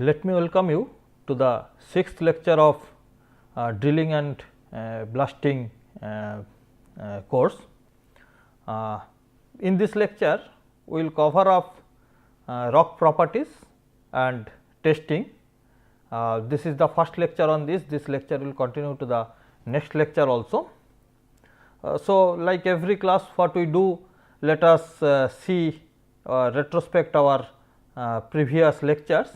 Let me welcome you to the 6th lecture of drilling and blasting course. In this lecture, we will cover up rock properties and testing. This is the first lecture on this. This lecture will continue to the next lecture also. So, like every class, what we do, let us see retrospect our previous lectures.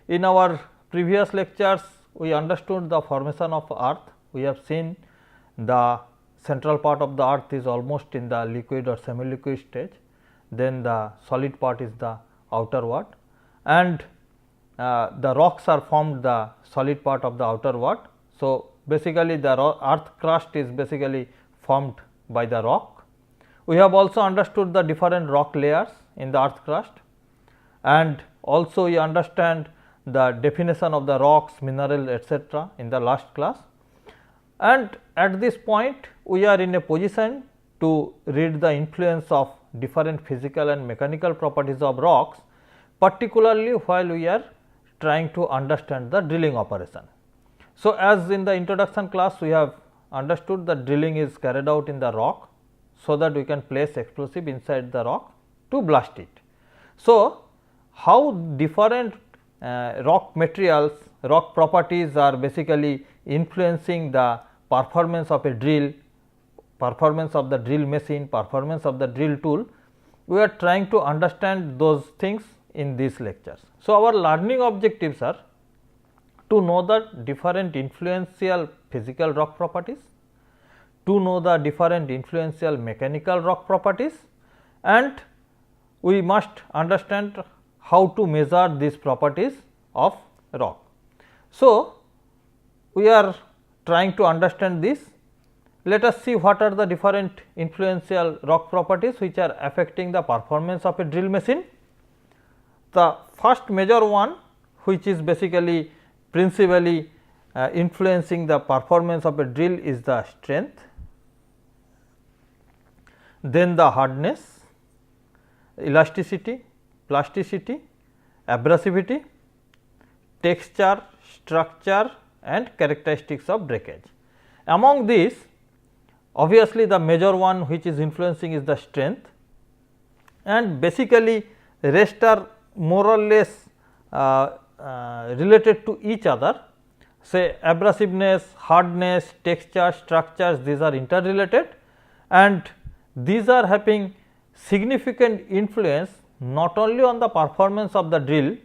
In our previous lectures, we understood the formation of earth. We have seen the central part of the earth is almost in the liquid or semi liquid stage, then the solid part is the outer wall, and the rocks are formed the solid part of the outer wall. So, basically the earth crust is basically formed by the rock. We have also understood the different rock layers in the earth crust, and also we understand the definition of the rocks, mineral, etc. in the last class. And at this point, we are in a position to read the influence of different physical and mechanical properties of rocks, particularly while we are trying to understand the drilling operation. So, as in the introduction class, we have understood that drilling is carried out in the rock, so that we can place explosive inside the rock to blast it. So, how different rock materials, rock properties are basically influencing the performance of a drill, performance of the drill machine, performance of the drill tool. We are trying to understand those things in these lectures. So, our learning objectives are to know the different influential physical rock properties, to know the different influential mechanical rock properties, and we must understand how to measure these properties of rock. So, we are trying to understand this. Let us see what are the different influential rock properties which are affecting the performance of a drill machine. The first major one, which is basically principally influencing the performance of a drill, is the strength, then the hardness, elasticity, plasticity, abrasivity, texture, structure and characteristics of breakage. Among these, obviously the major one which is influencing is the strength, and basically rest are more or less related to each other. Say abrasiveness, hardness, texture, structures, these are interrelated, and these are having significant influence not only on the performance of the drill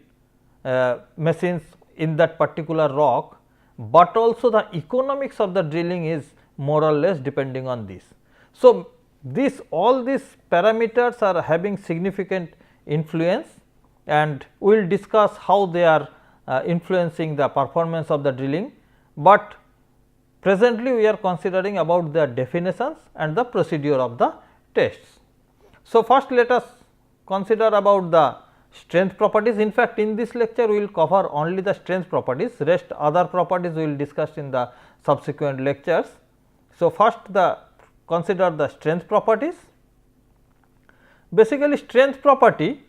machines in that particular rock, but also the economics of the drilling is more or less depending on this. So, all these parameters are having significant influence, and we will discuss how they are influencing the performance of the drilling, but presently we are considering about the definitions and the procedure of the tests. So, first let us consider about the strength properties. In fact, in this lecture we will cover only the strength properties, rest other properties we will discuss in the subsequent lectures. So, first consider the strength properties. Basically, strength property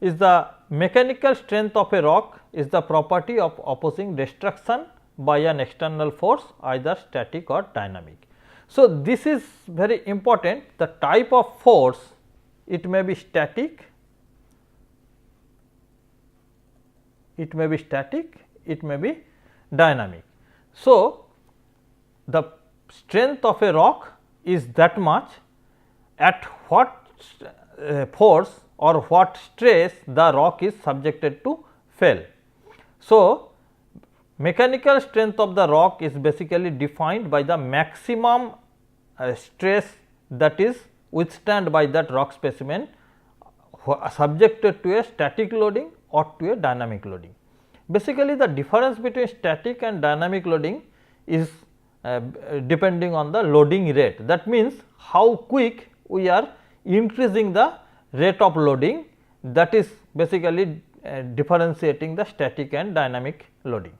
is the mechanical strength of a rock, is the property of opposing destruction by an external force, either static or dynamic. So, this is very important. The type of force, it may be static, it may be dynamic. So, the strength of a rock is that much at what force or what stress the rock is subjected to fail. So, mechanical strength of the rock is basically defined by the maximum stress that is withstand by that rock specimen subjected to a static loading or to a dynamic loading. Basically, the difference between static and dynamic loading is depending on the loading rate. That means, how quick we are increasing the rate of loading, that is basically differentiating the static and dynamic loading.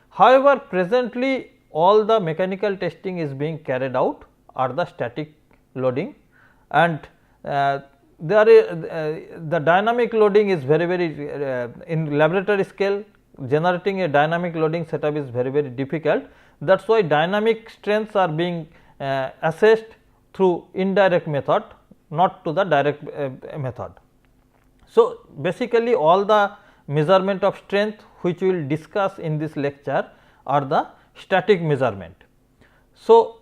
However, presently all the mechanical testing is being carried out are the static loading, and there is the dynamic loading is very in laboratory scale generating a dynamic loading setup is very difficult. That is why dynamic strengths are being assessed through indirect method, not to the direct method. So, basically all the measurement of strength which we will discuss in this lecture are the static measurement. So,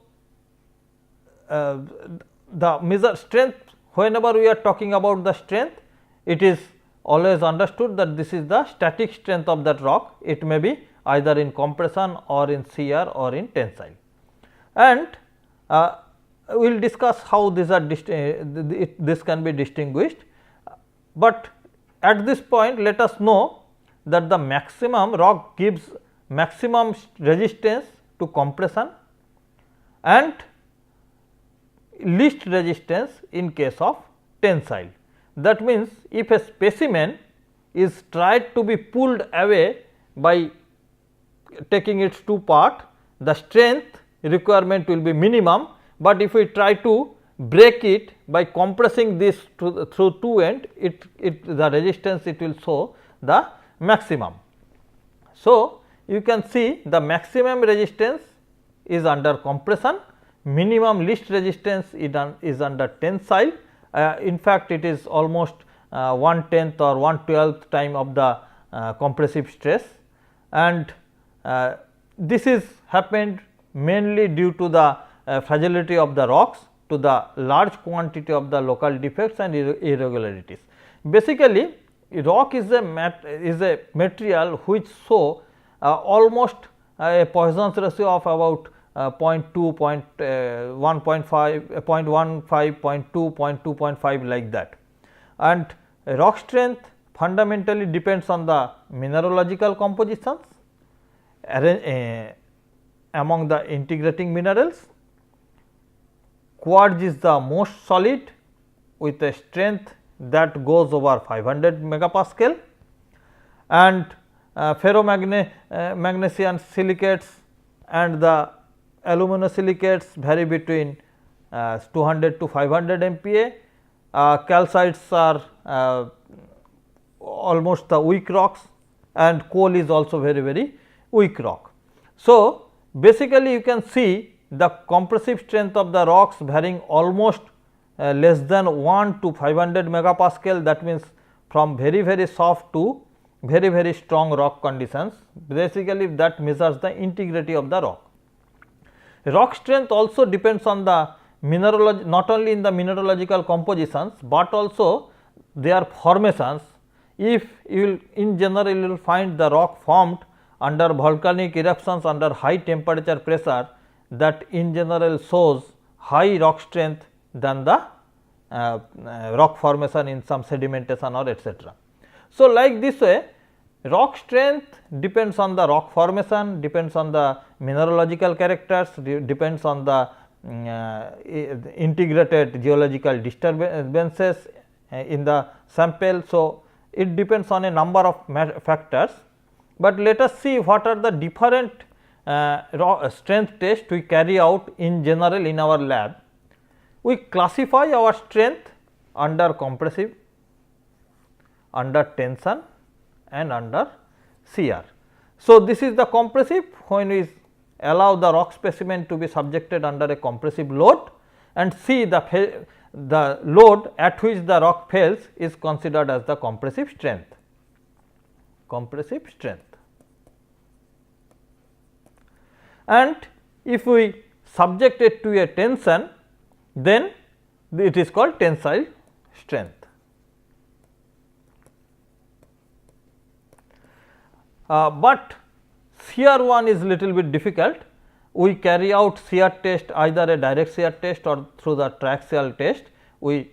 the measure strength, whenever we are talking about the strength, it is always understood that this is the static strength of that rock. It may be either in compression or in shear or in tensile, and we will discuss how these are this can be distinguished. But at this point let us know that the maximum rock gives maximum resistance to compression and least resistance in case of tensile. That means, if a specimen is tried to be pulled away by taking its two part, the strength requirement will be minimum, but if we try to break it by compressing this through two end, the resistance it will show the maximum. So, you can see the maximum resistance is under compression, minimum least resistance is under tensile. In fact, it is almost 1/10 or 1/12 time of the compressive stress, and this is happened mainly due to the fragility of the rocks, to the large quantity of the local defects and irregularities. Basically, rock is a material which show almost a Poisson's ratio of about 0.2, 1.5, 0.15, 0.2, 0.2.5 like that, and rock strength fundamentally depends on the mineralogical compositions among the integrating minerals. Quartz is the most solid with a strength that goes over 500 megapascal, and ferromagnesian silicates and the aluminosilicates vary between 200 to 500 MPa. Calcites are almost the weak rocks, and coal is also very weak rock. So, basically you can see the compressive strength of the rocks varying almost less than 1 to 500 megapascal. That means, from very soft to very strong rock conditions. Basically, that measures the integrity of the rock. Rock strength also depends on the mineralogy, not only in the mineralogical compositions, but also their formations. If you will in general you will find the rock formed under volcanic eruptions under high temperature pressure, that in general shows high rock strength than the rock formation in some sedimentation or etc. So, like this way, rock strength depends on the rock formation, depends on the mineralogical characters, depends on the integrated geological disturbances in the sample. So, it depends on a number of factors, but let us see what are the different strength tests we carry out in general in our lab. We classify our strength under compressive, under tension and under shear. So, this is the compressive, when we allow the rock specimen to be subjected under a compressive load and see the load at which the rock fails is considered as the compressive strength. Compressive strength. And if we subject it to a tension, then it is called tensile strength. But shear one is little bit difficult. We carry out shear test, either a direct shear test or through the triaxial test. We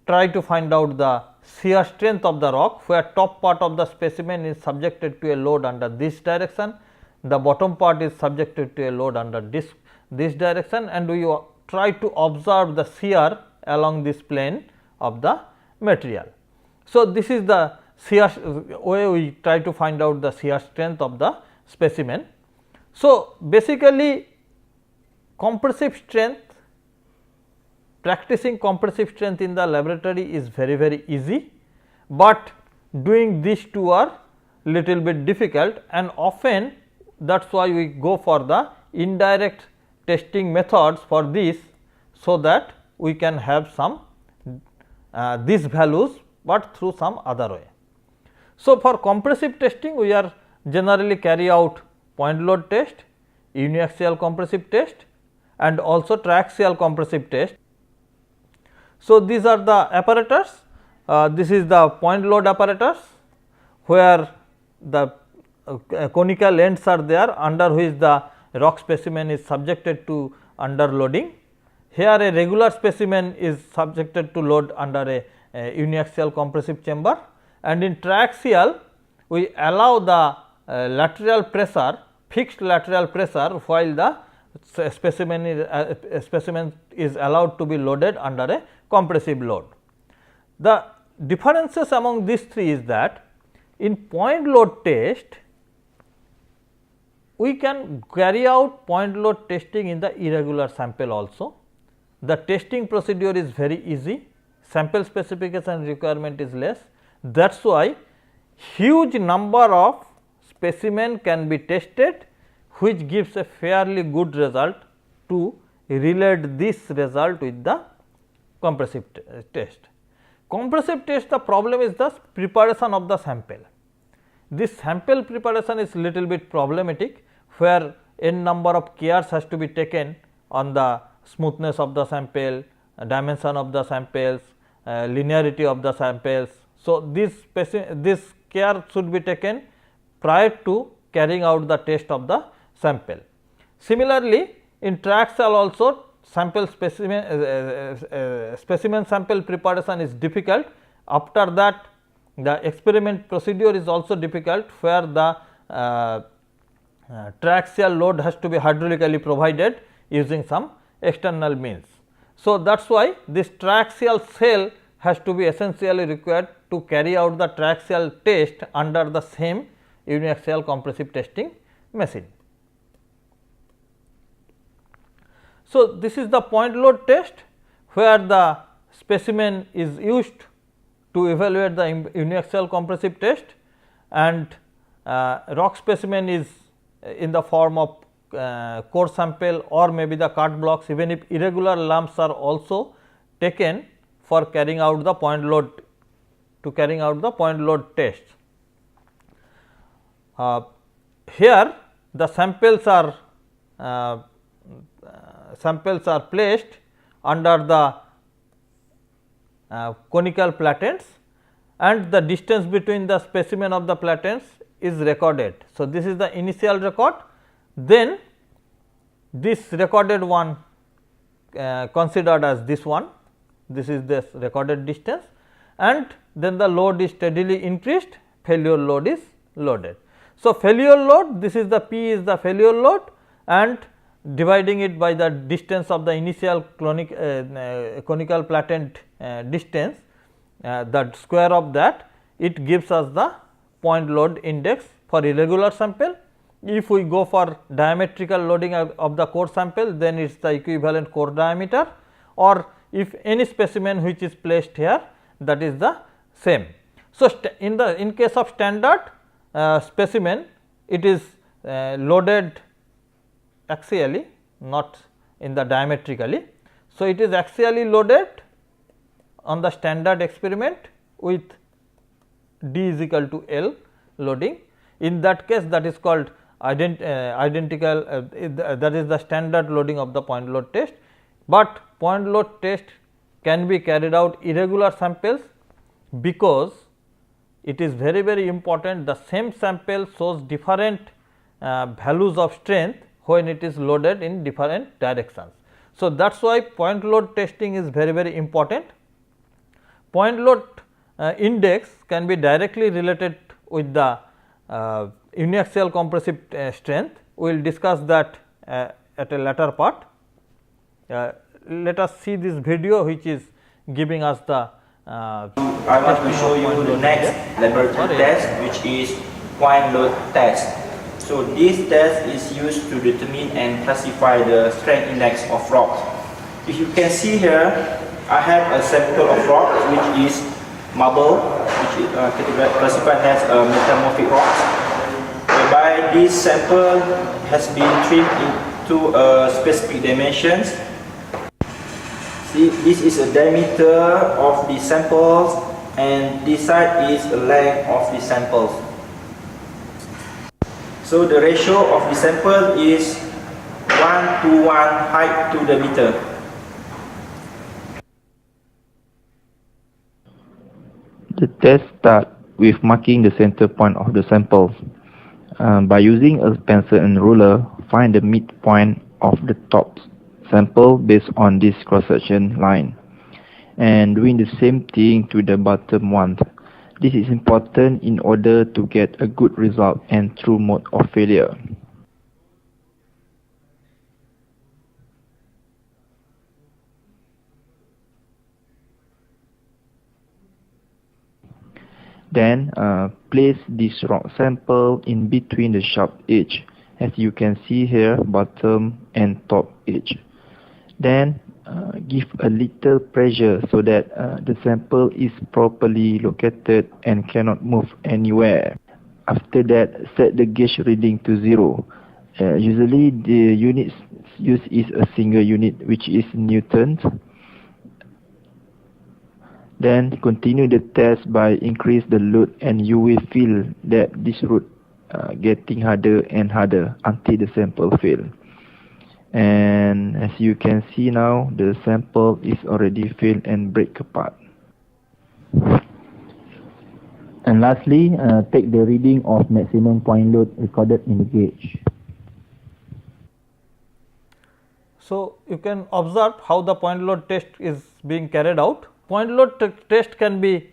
try to find out the shear strength of the rock, where top part of the specimen is subjected to a load under this direction, the bottom part is subjected to a load under this direction, and we try to observe the shear along this plane of the material. So, this is the shear way we try to find out the shear strength of the specimen. So, basically compressive strength, practicing compressive strength in the laboratory is very easy, but doing these two are little bit difficult, and often that is why we go for the indirect testing methods for this, so that we can have some these values, but through some other way. So, for compressive testing we are generally carry out point load test, uniaxial compressive test and also triaxial compressive test. So, these are the apparatus. This is the point load apparatus, where the conical ends are there, under which the rock specimen is subjected to under loading. Here a regular specimen is subjected to load under a uniaxial compressive chamber, and in triaxial we allow the lateral pressure, fixed lateral pressure, while the specimen is allowed to be loaded under a compressive load. The differences among these three is that in point load test we can carry out point load testing in the irregular sample also. The testing procedure is very easy, sample specification requirement is less. That is why huge number of specimen can be tested, which gives a fairly good result to relate this result with the compressive test. Compressive test, the problem is the preparation of the sample. This sample preparation is little bit problematic, where n number of cares has to be taken on the smoothness of the sample, dimension of the samples, linearity of the samples. So, this care should be taken prior to carrying out the test of the sample. Similarly, in triaxial also sample specimen sample preparation is difficult. After that, the experiment procedure is also difficult, where the triaxial load has to be hydraulically provided using some external means. So, that is why this triaxial cell has to be essentially required to carry out the triaxial test under the same uniaxial compressive testing machine. So, this is the point load test, where the specimen is used to evaluate the uniaxial compressive test, and rock specimen is in the form of core sample or maybe the cut blocks, even if irregular lumps are also taken for carrying out the point load, to carrying out the point load test. Here the samples are placed under the conical platens, and the distance between the specimen of the platens is recorded. So, this is the initial record, then this recorded one considered as this one, this is this recorded distance, and then the load is steadily increased, failure load is loaded. So, failure load, this is the P is the failure load, and dividing it by the distance of the initial conical platen distance, the square of that, it gives us the point load index for irregular sample. If we go for diametrical loading of the core sample, then it is the equivalent core diameter, or if any specimen which is placed here, that is the same. So, in case of standard specimen, it is loaded axially, not in the diametrically. So, it is axially loaded on the standard experiment with D is equal to L loading. In that case, that is called identical, that is the standard loading of the point load test, but point load test can be carried out irregular samples, because it is very important, the same sample shows different values of strength when it is loaded in different directions. So, that is why point load testing is very important. Point load index can be directly related with the uniaxial compressive strength. We will discuss that at a later part. Let us see this video, which is giving us the I want to show you the next laboratory test, which is point load test. So, this test is used to determine and classify the strength index of rock. If you can see here, I have a sample of rock which is marble, which is classified as metamorphic rocks. this sample has been trimmed into specific dimensions. See, this is a diameter of the samples, and this side is the length of the samples. So the ratio of the sample is 1:1 height to the meter. The test starts with marking the center point of the samples. By using a pencil and ruler, find the midpoint of the top sample based on this cross-section line, and doing the same thing to the bottom one. This is important in order to get a good result and true mode of failure. Then place this rock sample in between the sharp edge, as you can see here, bottom and top edge. Then give a little pressure so that the sample is properly located and cannot move anywhere. After that, set the gauge reading to 0. Usually the unit used is a single unit, which is Newtons. Then continue the test by increase the load, and you will feel that this route getting harder and harder until the sample fail. And as you can see now, the sample is already failed and break apart. And lastly, take the reading of maximum point load recorded in the gauge. So, you can observe how the point load test is being carried out. Point load test can be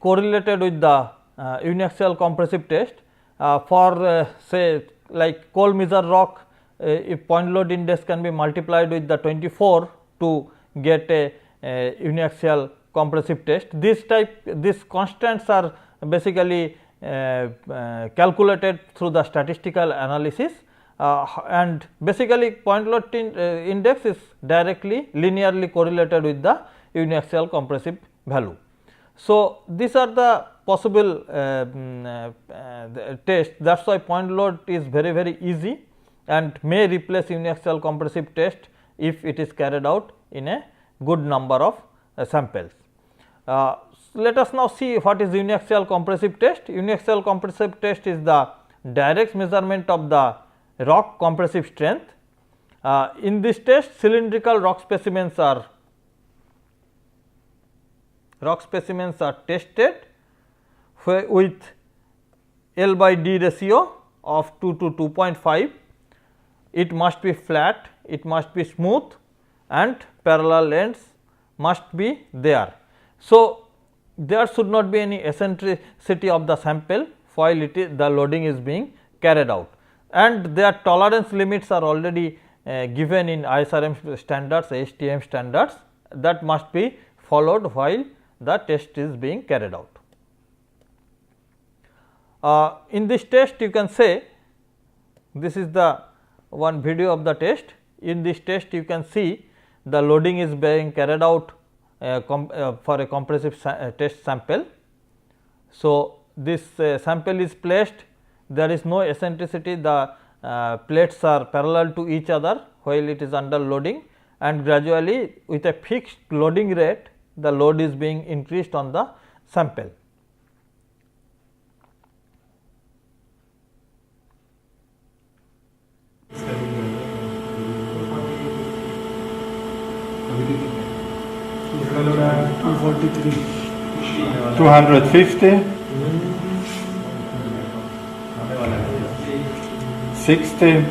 correlated with the uniaxial compressive test. For say like coal measure rock, if point load index can be multiplied with the 24 to get a uniaxial compressive test. These constants are basically calculated through the statistical analysis, and basically point load index is directly linearly correlated with the uniaxial compressive value. So, these are the possible tests. That is why point load is very easy and may replace uniaxial compressive test if it is carried out in a good number of samples. Let us now see what is uniaxial compressive test. Uniaxial compressive test is the direct measurement of the rock compressive strength. In this test, cylindrical rock specimens are tested with L by D ratio of 2 to 2.5. It must be flat, it must be smooth, and parallel ends must be there. So, there should not be any eccentricity of the sample while the loading is being carried out, and their tolerance limits are already given in ISRM standards, ASTM standards, that must be followed while the test is being carried out. In this test, you can say, this is the one video of the test. In this test, you can see the loading is being carried out for a compressive test sample. So, this sample is placed, there is no eccentricity, the plates are parallel to each other while it is under loading, and gradually with a fixed loading rate, the load is being increased on the sample. $243, 250, 60.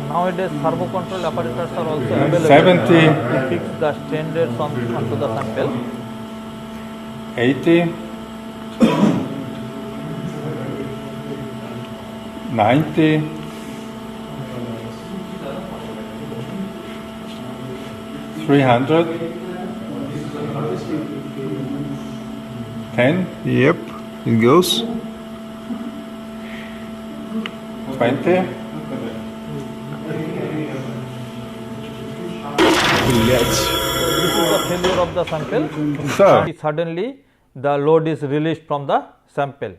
Nowadays, servo control apparatus are also available 70, to fix the strain rates onto the sample. 80, 90, 300, 10, Yep, it goes. 20, This is the failure of the sample. Sir. Suddenly the load is released from the sample.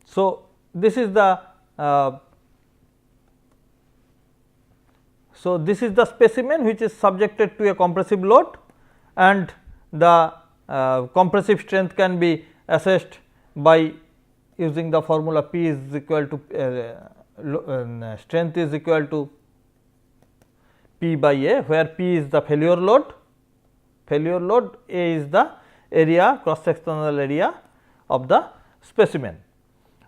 So, this is the this is the specimen which is subjected to a compressive load, and the compressive strength can be assessed by using the formula P is equal to strength is equal to P by A, where P is the failure load, A is the area, cross sectional area of the specimen.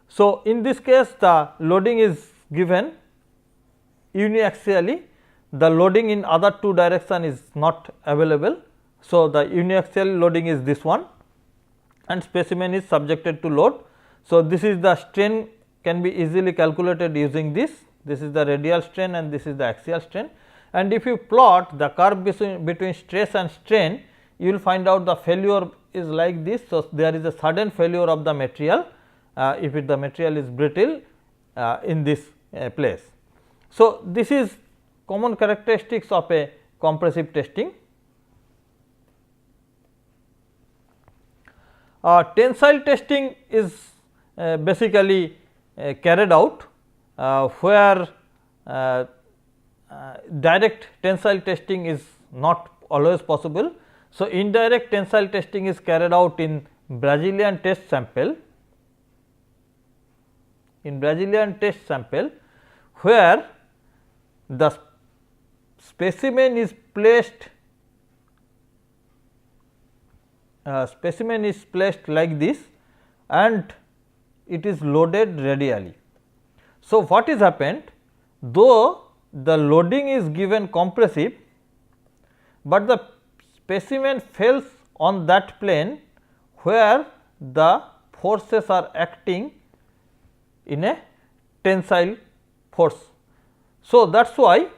So, in this case the loading is given uniaxially, the loading in other two direction is not available. So, the uniaxial loading is this one, and specimen is subjected to load. So, this is the strain can be easily calculated using this is the radial strain and this is the axial strain, and if you plot the curve between stress and strain, you will find out the failure is like this. So, there is a sudden failure of the material if the material is brittle in this place. So, this is common characteristics of a compressive testing. Tensile testing is basically carried out where direct tensile testing is not always possible. So, indirect tensile testing is carried out in Brazilian test sample, where the specimen is placed like this and it is loaded radially. So, what is happened, though the loading is given compressive, but the specimen fails on that plane where the forces are acting in a tensile force. So, that is why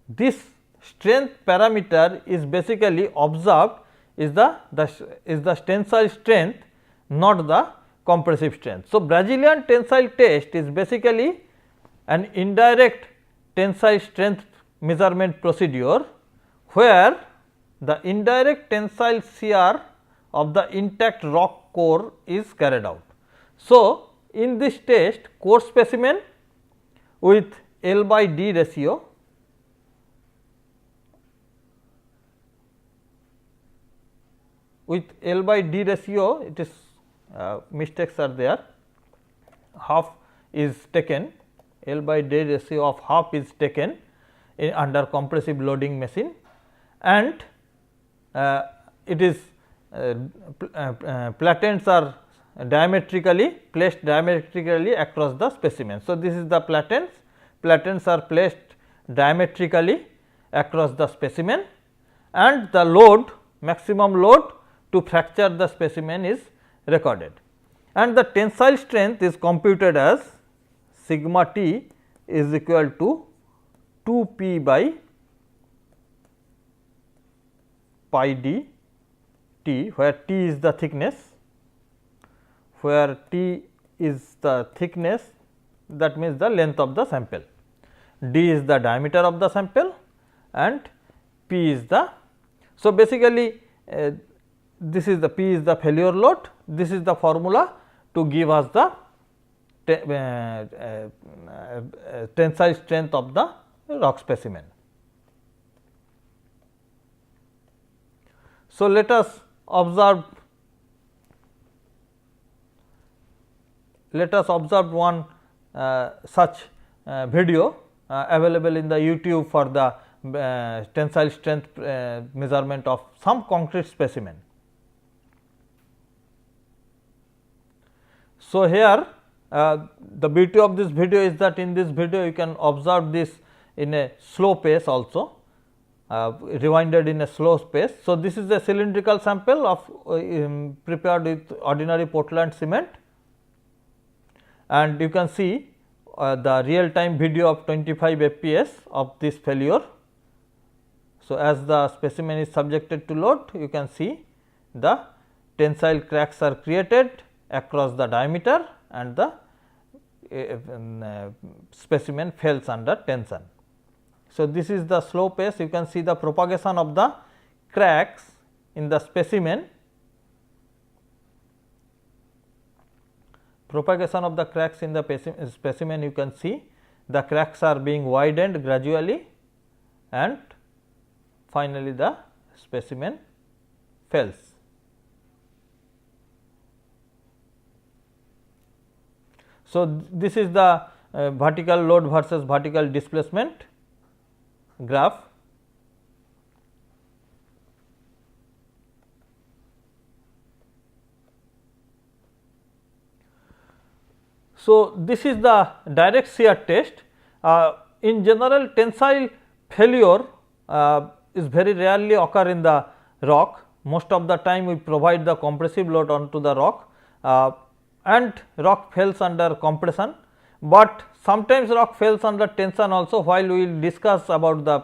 this strength parameter is basically observed is the tensile strength, not the compressive strength. So, Brazilian tensile test is basically an indirect tensile strength measurement procedure, where the indirect tensile shear of the intact rock core is carried out. So, in this test, core specimen with L by D ratio it is mistakes are there, half is taken, L by D ratio of half is taken under compressive loading machine, and it is platens are placed diametrically across the specimen. So, this is the platens are placed diametrically across the specimen, and the load, maximum load to fracture the specimen is recorded, and the tensile strength is computed as sigma t is equal to 2 p by pi d t, where t is the thickness, that means the length of the sample, d is the diameter of the sample, and p is the. So, basically this is the P is the failure load, this is the formula to give us the tensile strength of the rock specimen. So, let us observe one such video available in the YouTube for the tensile strength measurement of some concrete specimen. So, here the beauty of this video is that in this video you can observe this in a slow pace also, rewinded in a slow pace. So, this is a cylindrical sample of prepared with ordinary Portland cement, and you can see the real time video of 25 fps of this failure. So, as the specimen is subjected to load, you can see the tensile cracks are created across the diameter and the specimen fails under tension. So, this is the slow pace, you can see the propagation of the cracks in the specimen propagation of the cracks in the specimen, you can see the cracks are being widened gradually and finally the specimen fails. So, this is the vertical load versus vertical displacement graph. So, this is the direct shear test. In general, tensile failure is very rarely occur in the rock. Most of the time we provide the compressive load onto the rock and rock fails under compression, but sometimes rock fails under tension also. While we will discuss about the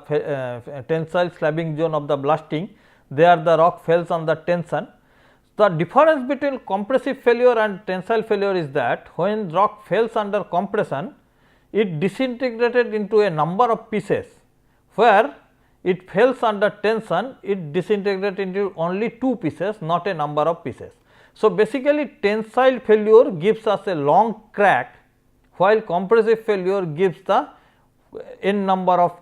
tensile slabbing zone of the blasting, there the rock fails under tension. The difference between compressive failure and tensile failure is that when rock fails under compression, it disintegrated into a number of pieces, where it fails under tension, it disintegrates into only 2 pieces, not a number of pieces. So, basically tensile failure gives us a long crack, while compressive failure gives the n number of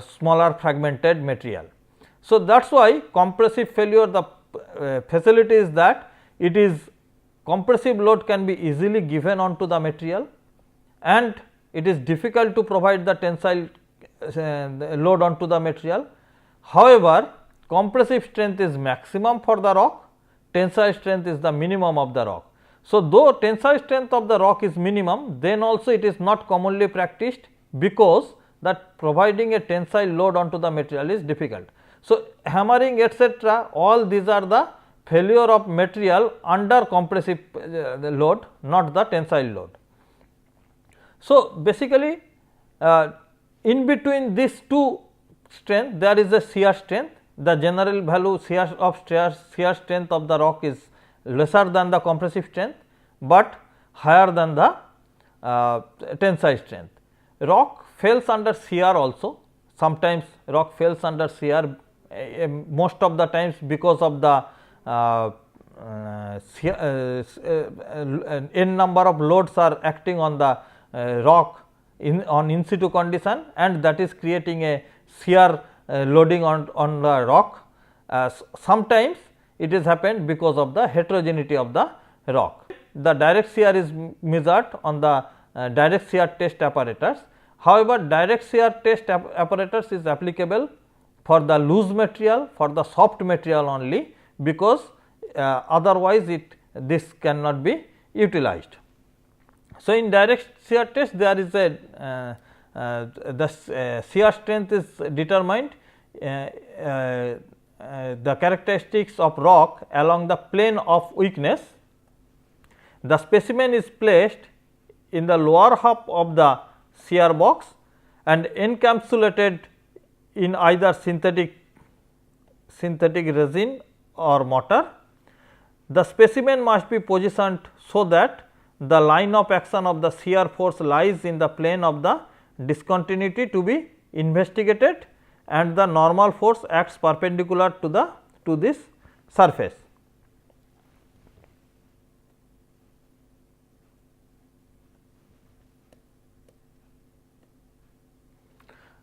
smaller fragmented material. So, that is why compressive failure, the facility is that it is compressive load can be easily given onto the material and it is difficult to provide the tensile load onto the material. However, compressive strength is maximum for the rock, tensile strength is the minimum of the rock. So, though tensile strength of the rock is minimum, then also it is not commonly practiced, because that providing a tensile load onto the material is difficult. So, hammering etc., all these are the failure of material under compressive load, not the tensile load. So, basically in between these two strength there is a shear strength. The general value shear strength of the rock is lesser than the compressive strength, but higher than the tensile strength. Rock fails under shear also. Sometimes rock fails under shear, most of the times because of the n number of loads are acting on the rock on in situ condition, and that is creating a shear loading on the rock. Sometimes it is happened because of the heterogeneity of the rock. The direct shear is measured on the direct shear test apparatus. However, direct shear test apparatus is applicable for the loose material, for the soft material only, because otherwise this cannot be utilized. So, in direct shear test there is a the shear strength is determined, the characteristics of rock along the plane of weakness. The specimen is placed in the lower half of the shear box and encapsulated in either synthetic resin or mortar. The specimen must be positioned so that the line of action of the shear force lies in the plane of the discontinuity to be investigated, and the normal force acts perpendicular to this surface.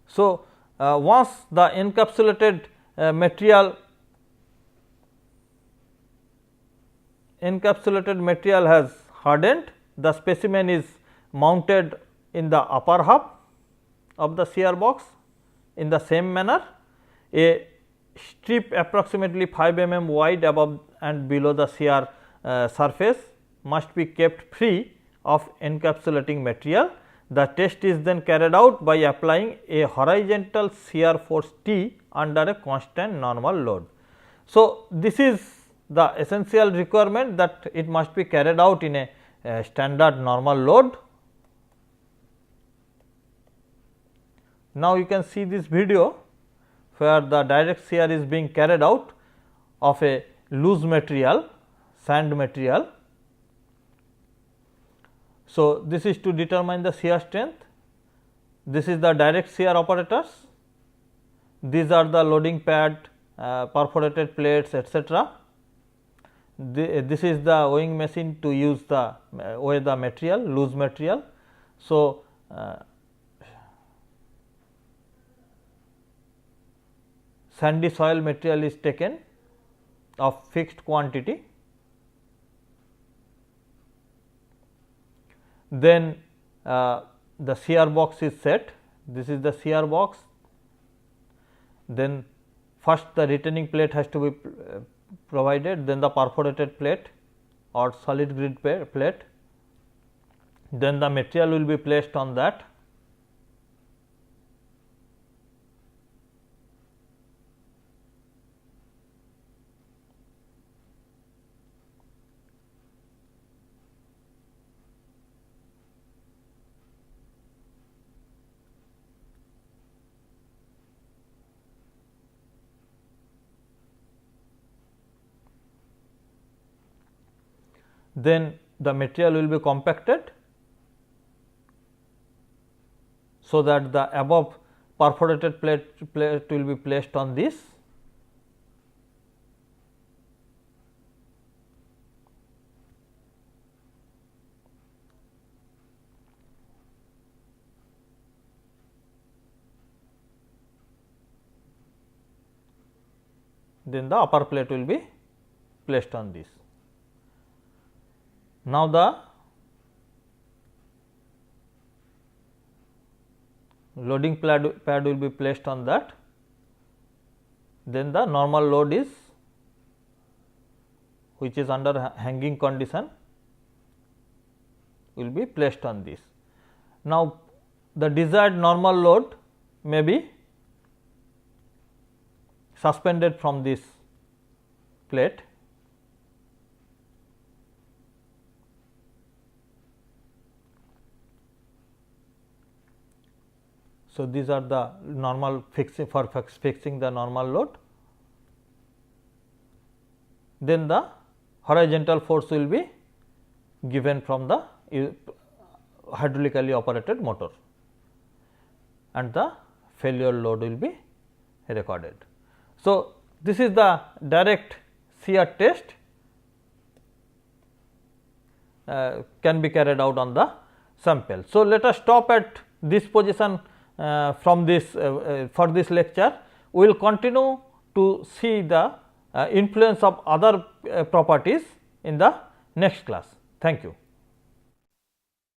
So, once the encapsulated material has hardened, the specimen is mounted in the upper half of the shear box. In the same manner, a strip approximately 5 mm wide above and below the shear surface must be kept free of encapsulating material. The test is then carried out by applying a horizontal shear force T under a constant normal load. So, this is the essential requirement, that it must be carried out in a standard normal load. Now, you can see this video where the direct shear is being carried out of a loose material, sand material. So, this is to determine the shear strength. This is the direct shear apparatus. These are the loading pad, perforated plates, etc. this is the weighing machine to use the weigh the material, loose material. So, sandy soil material is taken of fixed quantity, then the shear box is set. This is the shear box. Then first the retaining plate has to be provided, then the perforated plate or solid grid plate, then the material will be placed on that. Then the material will be compacted, so that the above perforated plate will be placed on this. Then the upper plate will be placed on this. Now, the loading pad will be placed on that, then the normal load is, which is under hanging condition, will be placed on this. Now, the desired normal load may be suspended from this plate. So, these are the normal fixing the normal load. Then the horizontal force will be given from the hydraulically operated motor, and the failure load will be recorded. So, this is the direct shear test can be carried out on the sample. So, let us stop at this position from this for this lecture. We will continue to see the influence of other properties in the next class. Thank you.